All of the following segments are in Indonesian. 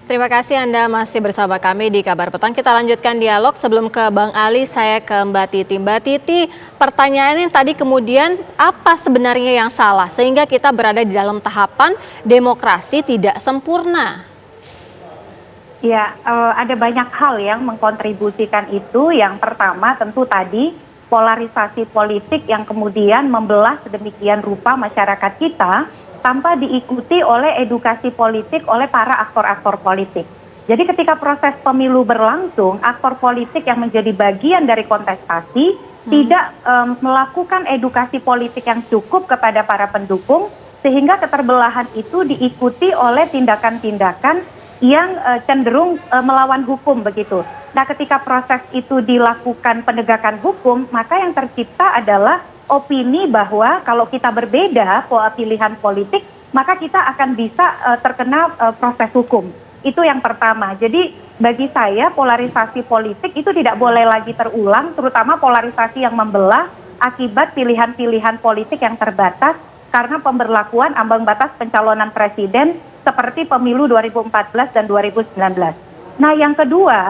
Terima kasih Anda masih bersama kami di Kabar Petang. Kita lanjutkan dialog. Sebelum ke Bang Ali, saya ke Mbak Titi. Mbak Titi, pertanyaannya tadi kemudian apa sebenarnya yang salah sehingga kita berada di dalam tahapan demokrasi tidak sempurna? Ya, ada banyak hal yang mengkontribusikan itu. Yang pertama tentu tadi polarisasi politik yang kemudian membelah sedemikian rupa masyarakat kita tanpa diikuti oleh edukasi politik oleh para aktor-aktor politik. Jadi ketika proses pemilu berlangsung, aktor politik yang menjadi bagian dari kontestasi tidak melakukan edukasi politik yang cukup kepada para pendukung, sehingga keterbelahan itu diikuti oleh tindakan-tindakan yang cenderung melawan hukum begitu. Nah, ketika proses itu dilakukan penegakan hukum, maka yang tercipta adalah opini bahwa kalau kita berbeda pilihan politik, maka kita akan bisa terkena proses hukum. Itu yang pertama. Jadi bagi saya polarisasi politik itu tidak boleh lagi terulang, terutama polarisasi yang membelah akibat pilihan-pilihan politik yang terbatas karena pemberlakuan ambang batas pencalonan presiden seperti pemilu 2014 dan 2019. Nah, yang kedua,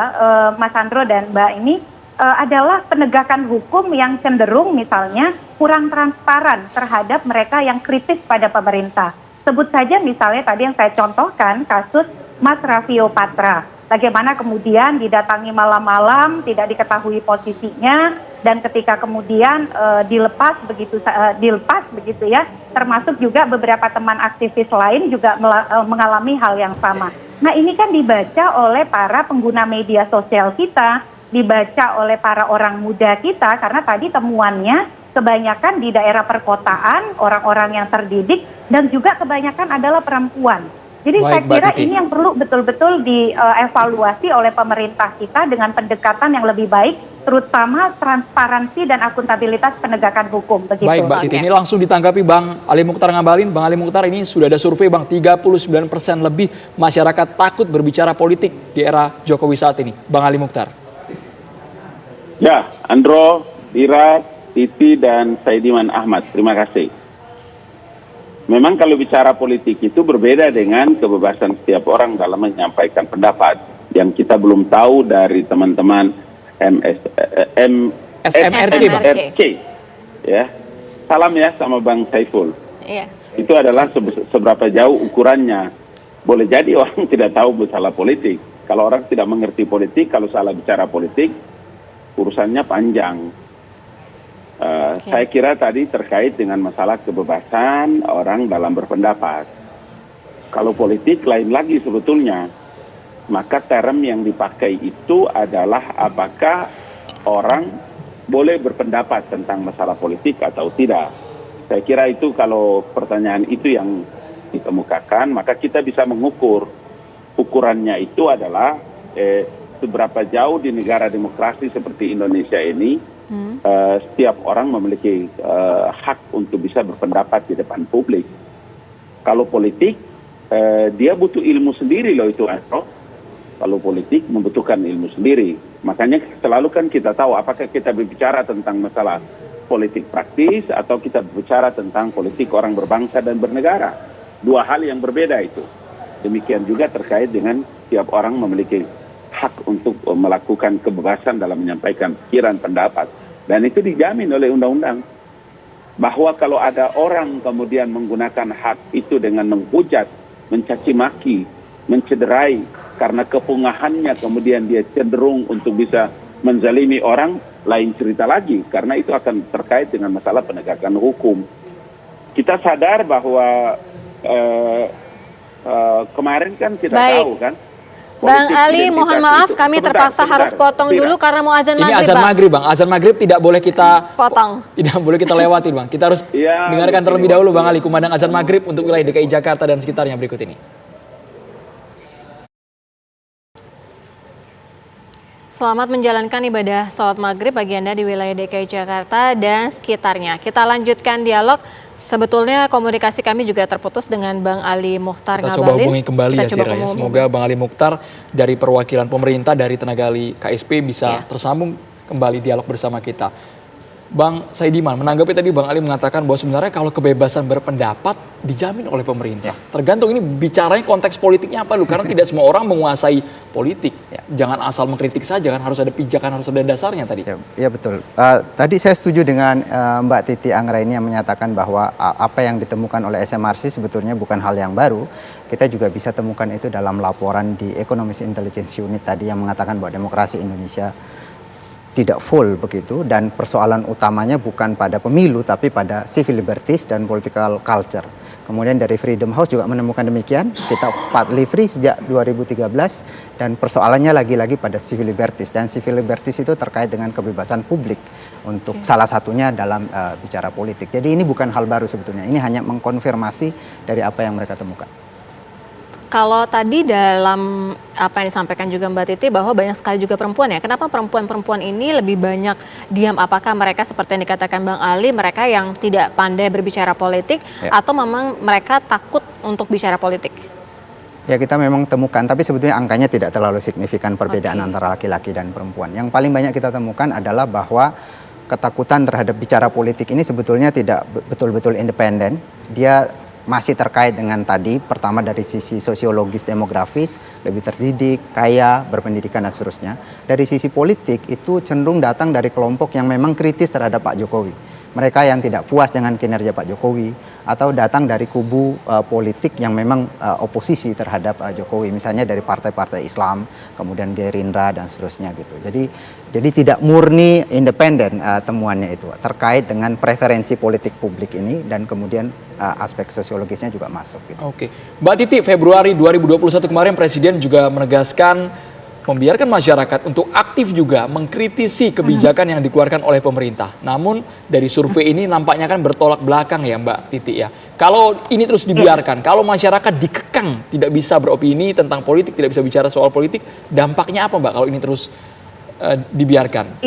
Mas Andro dan Mbak ini adalah penegakan hukum yang cenderung misalnya kurang transparan terhadap mereka yang kritis pada pemerintah. Sebut saja misalnya tadi yang saya contohkan kasus Mas Raffio Patra. Bagaimana kemudian didatangi malam-malam, tidak diketahui posisinya, dan ketika kemudian dilepas begitu ya, termasuk juga beberapa teman aktivis lain juga mengalami hal yang sama. Nah, ini kan dibaca oleh para pengguna media sosial kita, dibaca oleh para orang muda kita, karena tadi temuannya kebanyakan di daerah perkotaan, orang-orang yang terdidik, dan juga kebanyakan adalah perempuan. Jadi saya kira ini yang perlu betul-betul dievaluasi oleh pemerintah kita dengan pendekatan yang lebih baik, terutama transparansi dan akuntabilitas penegakan hukum. Begitu. Baik, Mbak Titi, ini langsung ditanggapi Bang Ali Mukhtar Ngabalin. Bang Ali Mukhtar, ini sudah ada survei Bang, 39% lebih masyarakat takut berbicara politik di era Jokowi saat ini. Bang Ali Mukhtar. Ya, Andro, Ira, Titi, dan Saidiman Ahmad, terima kasih. Memang kalau bicara politik itu berbeda dengan kebebasan setiap orang dalam menyampaikan pendapat. Yang kita belum tahu dari teman-teman SMRC. Ya. Salam ya sama Bang Saiful. Iya. Itu adalah seberapa jauh ukurannya. Boleh jadi orang tidak tahu masalah politik. Kalau orang tidak mengerti politik, kalau salah bicara politik, urusannya panjang. Saya kira tadi terkait dengan masalah kebebasan orang dalam berpendapat. Kalau politik lain lagi sebetulnya, maka term yang dipakai itu adalah apakah orang boleh berpendapat tentang masalah politik atau tidak. Saya kira itu kalau pertanyaan itu yang dikemukakan, maka kita bisa mengukur. Ukurannya itu adalah seberapa jauh di negara demokrasi seperti Indonesia ini, setiap orang memiliki hak untuk bisa berpendapat di depan publik. Kalau politik, dia butuh ilmu sendiri loh itu, Andro. Kalau politik membutuhkan ilmu sendiri. Makanya selalu kan kita tahu apakah kita berbicara tentang masalah politik praktis atau kita berbicara tentang politik orang berbangsa dan bernegara. Dua hal yang berbeda itu. Demikian juga terkait dengan setiap orang memiliki hak untuk melakukan kebebasan dalam menyampaikan pikiran, pendapat. Dan itu dijamin oleh undang-undang. Bahwa kalau ada orang kemudian menggunakan hak itu dengan menghujat, mencaci maki, mencederai, karena kepungahannya kemudian dia cenderung untuk bisa menzalimi orang, lain cerita lagi. Karena itu akan terkait dengan masalah penegakan hukum. Kita sadar bahwa kemarin kan kita tahu kan, Bang Ali, mohon maaf kami terpaksa harus potong dulu karena mau azan maghrib. Ini azan maghrib, Bang. Azan maghrib tidak boleh kita potong. Tidak boleh kita lewati, Bang. Kita harus dengarkan terlebih dahulu, Bang Ali, kumandang azan maghrib untuk wilayah DKI Jakarta dan sekitarnya berikut ini. Selamat menjalankan ibadah sholat maghrib bagi Anda di wilayah DKI Jakarta dan sekitarnya. Kita lanjutkan dialog. Sebetulnya komunikasi kami juga terputus dengan Bang Ali Mukhtar Ngabalin. Kita coba hubungi kembali ya, Sira. Semoga Bang Ali Mukhtar dari perwakilan pemerintah dari tenaga ahli KSP bisa tersambung kembali dialog bersama kita. Bang Saidiman, menanggapi tadi Bang Ali mengatakan bahwa sebenarnya kalau kebebasan berpendapat dijamin oleh pemerintah. Tergantung ini bicaranya konteks politiknya apa dulu, karena tidak semua orang menguasai politik. Jangan asal mengkritik saja, kan harus ada pijakan, harus ada dasarnya tadi. Ya betul. Tadi saya setuju dengan Mbak Titi Anggraini yang menyatakan bahwa apa yang ditemukan oleh SMRC sebetulnya bukan hal yang baru. Kita juga bisa temukan itu dalam laporan di Economist Intelligence Unit tadi yang mengatakan bahwa demokrasi Indonesia tidak full begitu, dan persoalan utamanya bukan pada pemilu tapi pada civil liberties dan political culture. Kemudian dari Freedom House juga menemukan demikian, kita partly free sejak 2013, dan persoalannya lagi-lagi pada civil liberties, dan civil liberties itu terkait dengan kebebasan publik untuk salah satunya dalam bicara politik. Jadi ini bukan hal baru sebetulnya, ini hanya mengkonfirmasi dari apa yang mereka temukan. Kalau tadi dalam apa yang disampaikan juga Mbak Titi bahwa banyak sekali juga perempuan ya. Kenapa perempuan-perempuan ini lebih banyak diam? Apakah mereka seperti yang dikatakan Bang Ali, mereka yang tidak pandai berbicara politik atau memang mereka takut untuk bicara politik? Ya, kita memang temukan, tapi sebetulnya angkanya tidak terlalu signifikan perbedaan antara laki-laki dan perempuan. Yang paling banyak kita temukan adalah bahwa ketakutan terhadap bicara politik ini sebetulnya tidak betul-betul independen. Dia masih terkait dengan tadi, pertama dari sisi sosiologis demografis, lebih terdidik, kaya, berpendidikan dan seterusnya. Dari sisi politik itu cenderung datang dari kelompok yang memang kritis terhadap Pak Jokowi. Mereka yang tidak puas dengan kinerja Pak Jokowi, atau datang dari kubu politik yang memang oposisi terhadap Jokowi, misalnya dari partai-partai Islam, kemudian Gerindra dan seterusnya gitu. Jadi tidak murni independen temuannya itu, terkait dengan preferensi politik publik ini, dan kemudian aspek sosiologisnya juga masuk gitu. Oke. Mbak Titi, Februari 2021 kemarin Presiden juga menegaskan membiarkan masyarakat untuk aktif juga mengkritisi kebijakan yang dikeluarkan oleh pemerintah. Namun dari survei ini nampaknya kan bertolak belakang ya Mbak Titi ya. Kalau ini terus dibiarkan, kalau masyarakat dikekang tidak bisa beropini tentang politik, tidak bisa bicara soal politik, dampaknya apa Mbak kalau ini terus dibiarkan?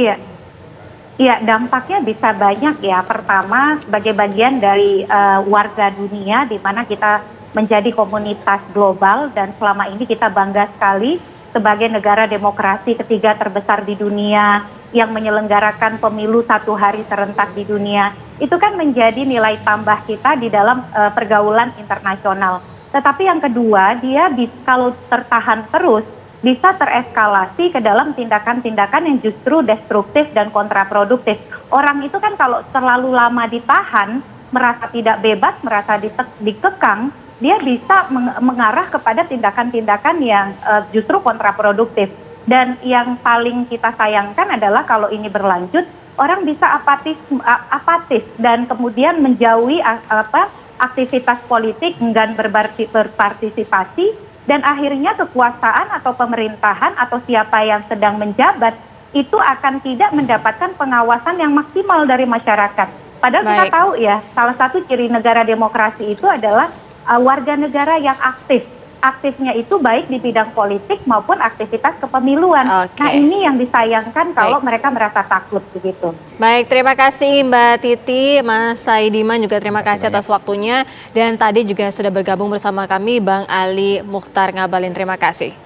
Iya, dampaknya bisa banyak ya. Pertama, sebagai bagian dari warga dunia di mana kita menjadi komunitas global, dan selama ini kita bangga sekali sebagai negara demokrasi ketiga terbesar di dunia yang menyelenggarakan pemilu 1 hari serentak di dunia. Itu kan menjadi nilai tambah kita di dalam pergaulan internasional. Tetapi yang kedua, dia kalau tertahan terus bisa tereskalasi ke dalam tindakan-tindakan yang justru destruktif dan kontraproduktif. Orang itu kan kalau terlalu lama ditahan, merasa tidak bebas, merasa dikekang, dia bisa mengarah kepada tindakan-tindakan yang justru kontraproduktif. Dan yang paling kita sayangkan adalah kalau ini berlanjut, orang bisa apatis dan kemudian menjauhi aktivitas politik, enggan berpartisipasi, dan akhirnya kekuasaan atau pemerintahan atau siapa yang sedang menjabat itu akan tidak mendapatkan pengawasan yang maksimal dari masyarakat. Padahal kita tahu ya, salah satu ciri negara demokrasi itu adalah warga negara yang aktif. Aktifnya itu baik di bidang politik maupun aktivitas kepemiluan. Nah, ini yang disayangkan kalau mereka merasa takut begitu. Baik, terima kasih Mbak Titi, Mas Saidiman juga terima kasih atas waktunya, dan tadi juga sudah bergabung bersama kami Bang Ali Mukhtar Ngabalin. Terima kasih.